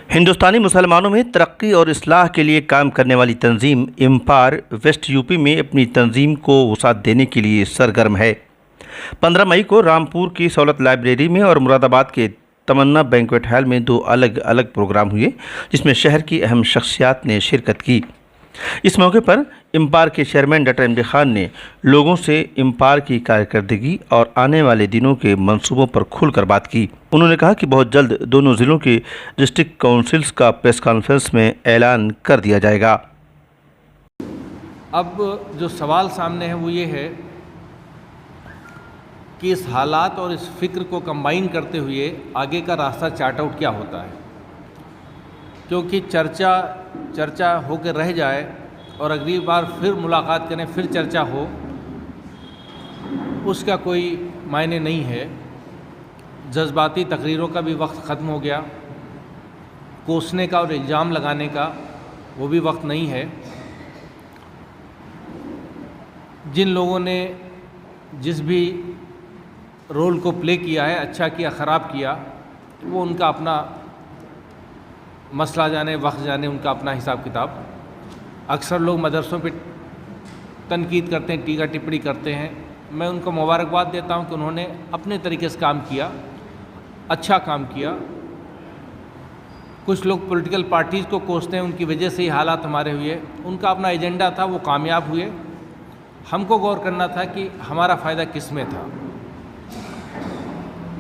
हिंदुस्तानी मुसलमानों में तरक्की और इस्लाह के लिए काम करने वाली तंजीम इम्पार वेस्ट यूपी में अपनी तंजीम को वुसाअत देने के लिए सरगर्म है। 15 मई को रामपुर की सहूलत लाइब्रेरी में और मुरादाबाद के तमन्ना बैंक्वेट हॉल में 2 अलग अलग प्रोग्राम हुए, जिसमें शहर की अहम शख्सियात ने शिरकत की। इस मौके पर इम्पार के चेयरमैन डॉक्टर इमरान खान ने लोगों से इम्पार की कारकर्दगी और आने वाले दिनों के मंसूबों पर खुलकर बात की। उन्होंने कहा कि बहुत जल्द दोनों ज़िलों की डिस्ट्रिक्ट काउंसिल्स का प्रेस कॉन्फ्रेंस में ऐलान कर दिया जाएगा। अब जो सवाल सामने है वो ये है कि इस हालात और इस फिक्र को कंबाइन करते हुए आगे का रास्ता चार्ट आउट क्या होता है, क्योंकि चर्चा होकर रह जाए और अगली बार फिर मुलाकात करें फिर चर्चा हो, उसका कोई मायने नहीं है। जज्बाती तकरीरों का भी वक्त ख़त्म हो गया, कोसने का और इल्ज़ाम लगाने का वो भी वक्त नहीं है। जिन लोगों ने जिस भी रोल को प्ले किया है, अच्छा किया ख़राब किया, वो उनका अपना मसला जाने, वक्त जाने, उनका अपना हिसाब किताब। अक्सर लोग मदरसों पे तनकीद करते हैं, टीका टिप्पणी करते हैं। मैं उनको मुबारकबाद देता हूं कि उन्होंने अपने तरीके से काम किया, अच्छा काम किया। कुछ लोग पॉलिटिकल पार्टीज़ को कोसते हैं, उनकी वजह से ही हालात हमारे हुए। उनका अपना एजेंडा था, वो कामयाब हुए। हमको गौर करना था कि हमारा फ़ायदा किस में था।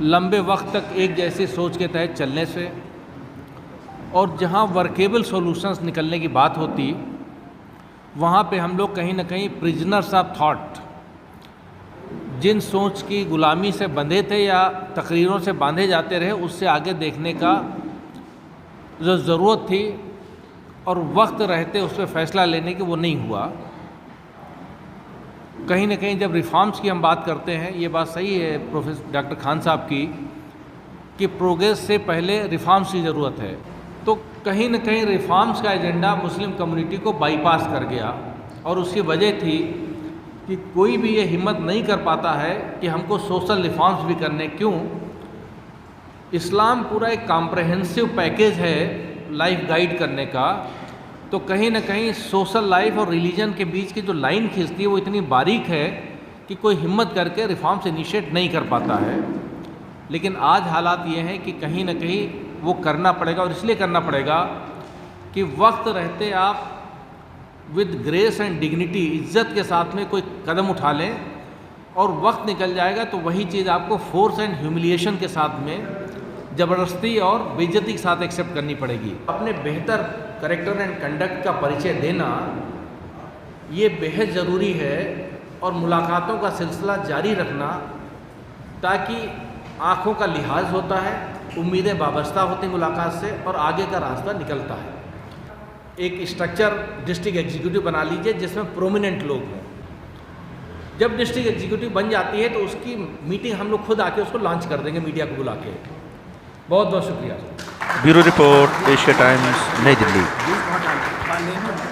लंबे वक्त तक एक जैसी सोच के तहत चलने से और जहां वर्केबल सॉल्यूशंस निकलने की बात होती, वहां पे हम लोग कहीं ना कहीं प्रिजनर्स ऑफ थॉट, जिन सोच की गुलामी से बंधे थे या तकरीरों से बांधे जाते रहे, उससे आगे देखने का जो ज़रूरत थी और वक्त रहते उस पर फैसला लेने की, वो नहीं हुआ। कहीं ना कहीं जब रिफॉर्म्स की हम बात करते हैं, ये बात सही है प्रोफेसर डॉक्टर खान साहब की कि प्रोग्रेस से पहले रिफॉर्म्स की ज़रूरत है। तो कहीं न कहीं रिफॉर्म्स का एजेंडा मुस्लिम कम्युनिटी को बाईपास कर गया और उसकी वजह थी कि कोई भी ये हिम्मत नहीं कर पाता है कि हमको सोशल रिफॉर्म्स भी करने। क्यों? इस्लाम पूरा एक कॉम्प्रहेंसिव पैकेज है लाइफ गाइड करने का। तो कहीं ना कहीं सोशल लाइफ और रिलीजन के बीच की जो लाइन खींचती है वो इतनी बारीक है कि कोई हिम्मत करके रिफॉर्म्स इनिशिएट नहीं कर पाता है। लेकिन आज हालात ये हैं कि कहीं ना कहीं वो करना पड़ेगा, और इसलिए करना पड़ेगा कि वक्त रहते आप विद ग्रेस एंड डिग्निटी, इज्जत के साथ में कोई कदम उठा लें, और वक्त निकल जाएगा तो वही चीज़ आपको फोर्स एंड ह्यूमिलिएशन के साथ में, ज़बरदस्ती और बेइज्जती के साथ एक्सेप्ट करनी पड़ेगी। अपने बेहतर कैरेक्टर एंड कंडक्ट का परिचय देना ये बेहद ज़रूरी है, और मुलाकातों का सिलसिला जारी रखना, ताकि आँखों का लिहाज होता है, उम्मीदें वाबस्ता होती मुलाकात से, और आगे का रास्ता निकलता है। एक स्ट्रक्चर डिस्ट्रिक्ट एग्जीक्यूटिव बना लीजिए जिसमें प्रोमिनेंट लोग हों। जब डिस्ट्रिक्ट एग्जीक्यूटिव बन जाती है तो उसकी मीटिंग हम लोग खुद आके उसको लॉन्च कर देंगे, मीडिया को बुला के। बहुत बहुत शुक्रिया। ब्यूरो रिपोर्ट, एशिया टाइम्स, नई दिल्ली।